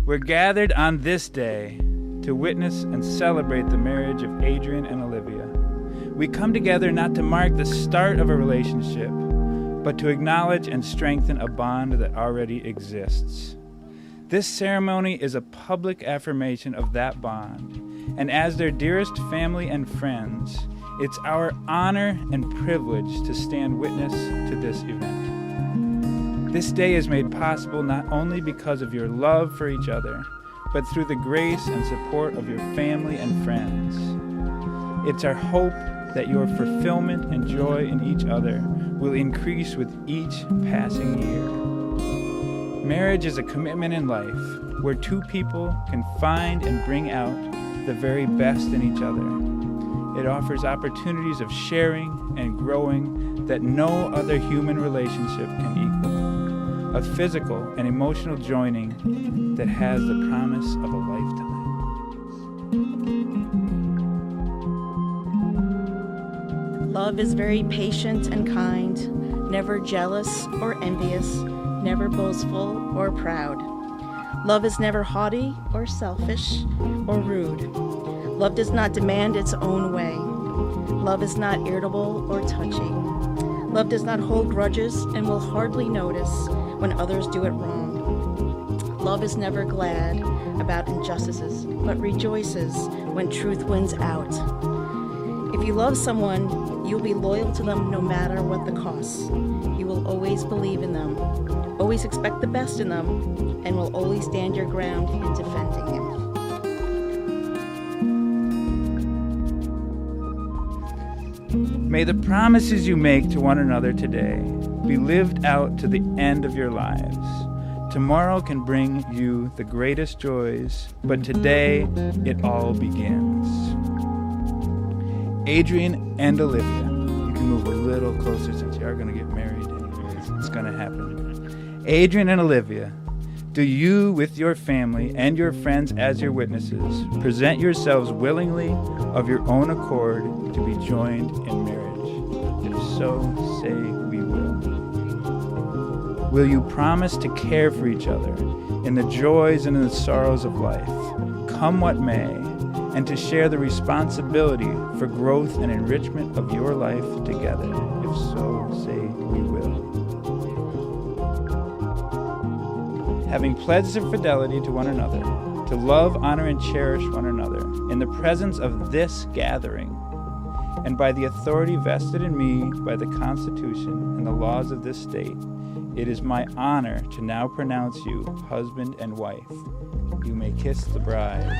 We're gathered on this day to witness and celebrate the marriage of Adrian and Olivia. We come together not to mark the start of a relationship, but to acknowledge and strengthen a bond that already exists. This ceremony is a public affirmation of that bond, and as their dearest family and friends, it's our honor and privilege to stand witness to this event. This day is made possible not only because of your love for each other, but through the grace and support of your family and friends. It's our hope that your fulfillment and joy in each other will increase with each passing year. Marriage is a commitment in life where two people can find and bring out the very best in each other. It offers opportunities of sharing and growing that no other human relationship can equal. A physical and emotional joining that has the promise of a lifetime. Love is very patient and kind, never jealous or envious, never boastful or proud. Love is never haughty or selfish or rude. Love does not demand its own way. Love is not irritable or touchy. Love does not hold grudges and will hardly notice when others do it wrong. Love is never glad about injustices, but rejoices when truth wins out. If you love someone, you'll be loyal to them no matter what the cost. You will always believe in them, always expect the best in them, and will always stand your ground in defending him. May the promises you make to one another today be lived out to the end of your lives. Tomorrow can bring you the greatest joys, but today it all begins. Adrian and Olivia, you can move a little closer since you are going to get married. It's going to happen. Adrian and Olivia, do you, with your family and your friends as your witnesses, present yourselves willingly of your own accord to be joined in marriage? If so, say we will. Will you promise to care for each other in the joys and in the sorrows of life, come what may, and to share the responsibility for growth and enrichment of your life together? If so, say we will. Having pledged of fidelity to one another, to love, honor, and cherish one another in the presence of this gathering, and by the authority vested in me by the Constitution and the laws of this state, it is my honor to now pronounce you husband and wife. You may kiss the bride.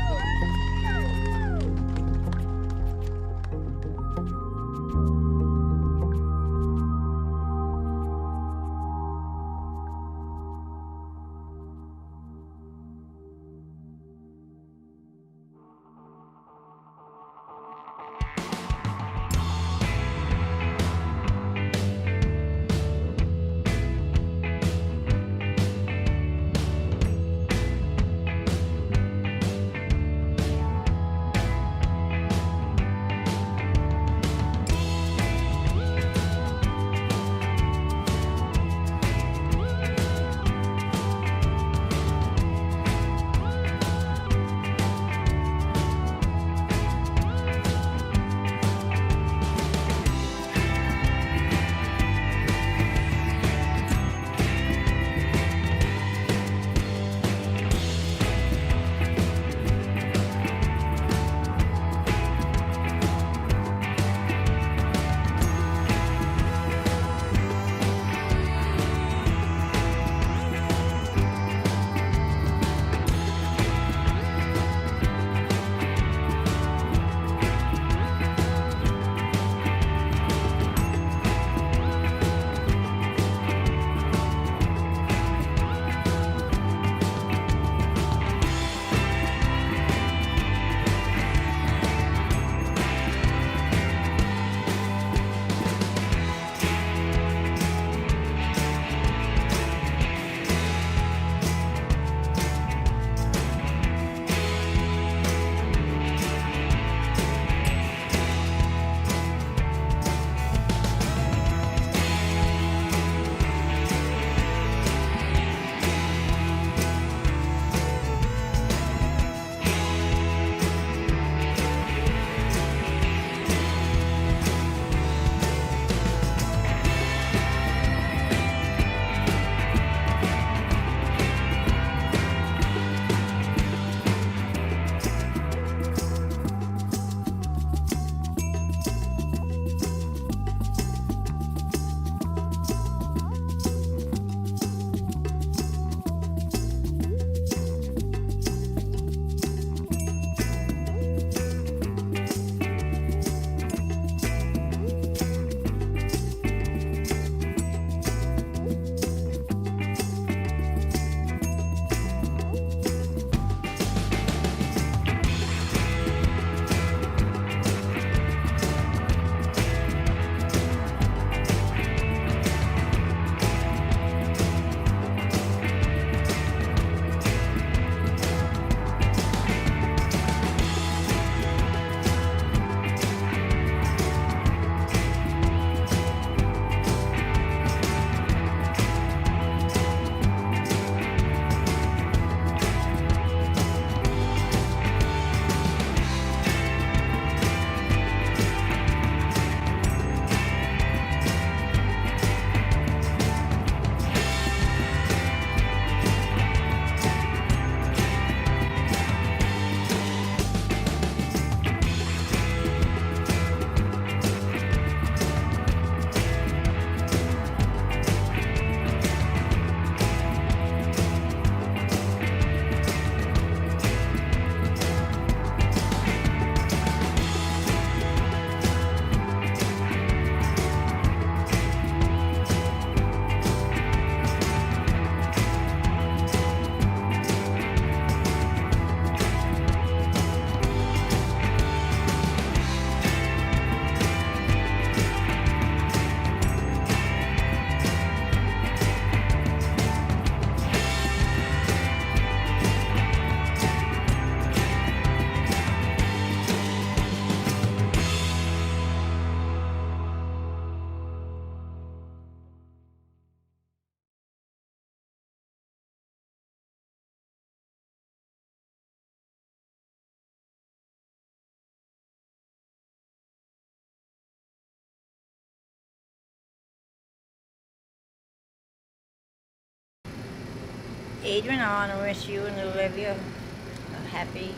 Adrian, I want to wish you and Olivia a happy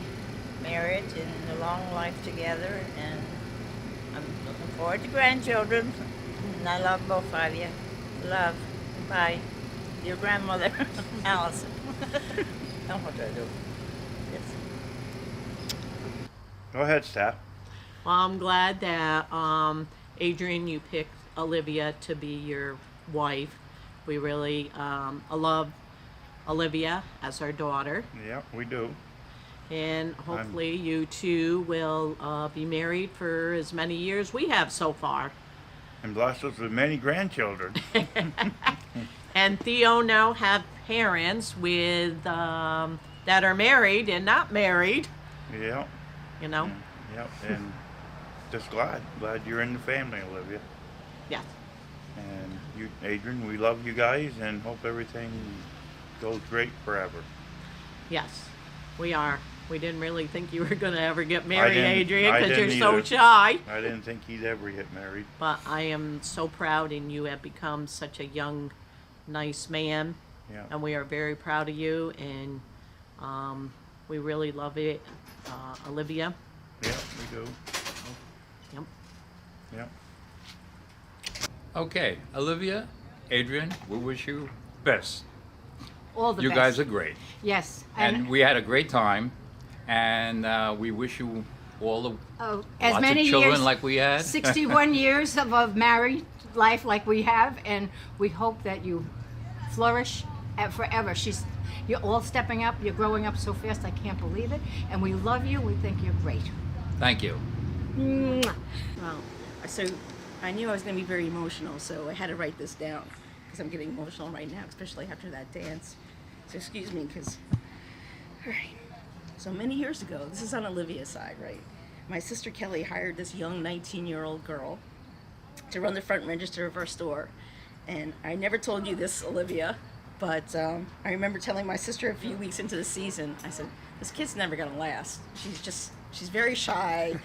marriage and a long life together. And I'm looking forward to grandchildren. And I love both of you. Love. Bye. Your grandmother, Allison. Don't what I do. Yes. Go ahead, Steph. Well, I'm glad that Adrian, you picked Olivia to be your wife. We really love Olivia as our daughter, Yeah, we do. and hopefully you two will be married for as many years we have so far. And bless us with many grandchildren. And Theo now have parents with that are married and not married. Yeah, You know. yeah, and just glad you're in the family, Olivia. Yes. And you, Adrian, we love you guys and hope everything goes great forever. Yes. We are. We didn't really think you were going to ever get married, didn't- Adrian, I because you're didn't so either. shy. I didn't think he'd ever get married. But I am so proud, and you have become such a young, nice man, Yeah. and we are very proud of you, and we really love it, Olivia. Yeah, we do. Yep. Yeah. Okay, Olivia, Adrian, we wish you best. All the You best. guys are great. Yes. And we had a great time, and we wish you all the as lots many of children years, like we had. 61 years of a married life like we have, and we hope that you flourish forever. You're all stepping up. You're growing up so fast. I can't believe it. And we love you. We think you're great. Thank you. Mwah. Well, so I knew I was going to be very emotional, so I had to write this down because I'm getting emotional right now, especially after that dance. So excuse me, because, all right. So many years ago, this is on Olivia's side, right? My sister Kelly hired this young 19-year-old girl to run the front register of our store. And I never told you this, Olivia, but I remember telling my sister a few weeks into the season, I said, this kid's never going to last. She's very shy.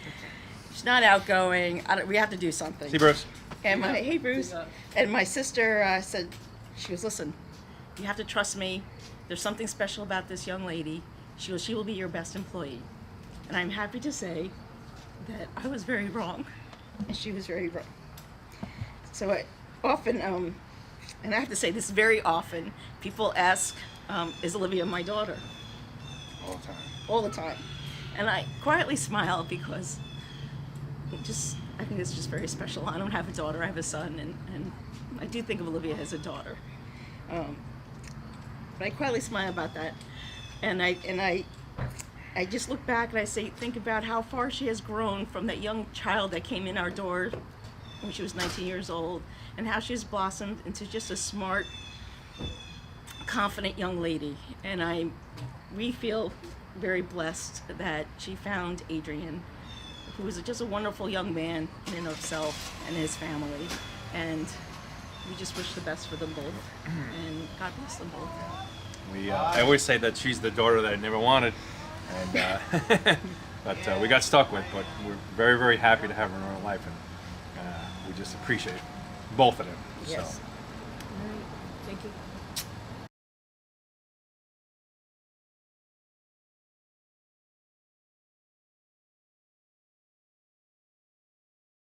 She's not outgoing. We have to do something. See, Bruce. And hey, Bruce. And my sister said, she goes, listen, you have to trust me. There's something special about this young lady. She goes, she will be your best employee. And I'm happy to say that I was very wrong, and she was very wrong. So I often, and I have to say this very often, people ask, is Olivia my daughter? All the time. All the time. And I quietly smile because I think it's just very special. I don't have a daughter, I have a son, and I do think of Olivia as a daughter. But I quietly smile about that. And I just look back and I say, think about how far she has grown from that young child that came in our door when she was 19 years old, and how she has blossomed into just a smart, confident young lady. And we feel very blessed that she found Adrian, who was just a wonderful young man in and of himself and his family. And we just wish the best for them both, and God bless them both. I always say that she's the daughter that I never wanted, and but we got stuck with. But we're very, very happy to have her in our life, and we just appreciate both of them. Yes. So. Thank you.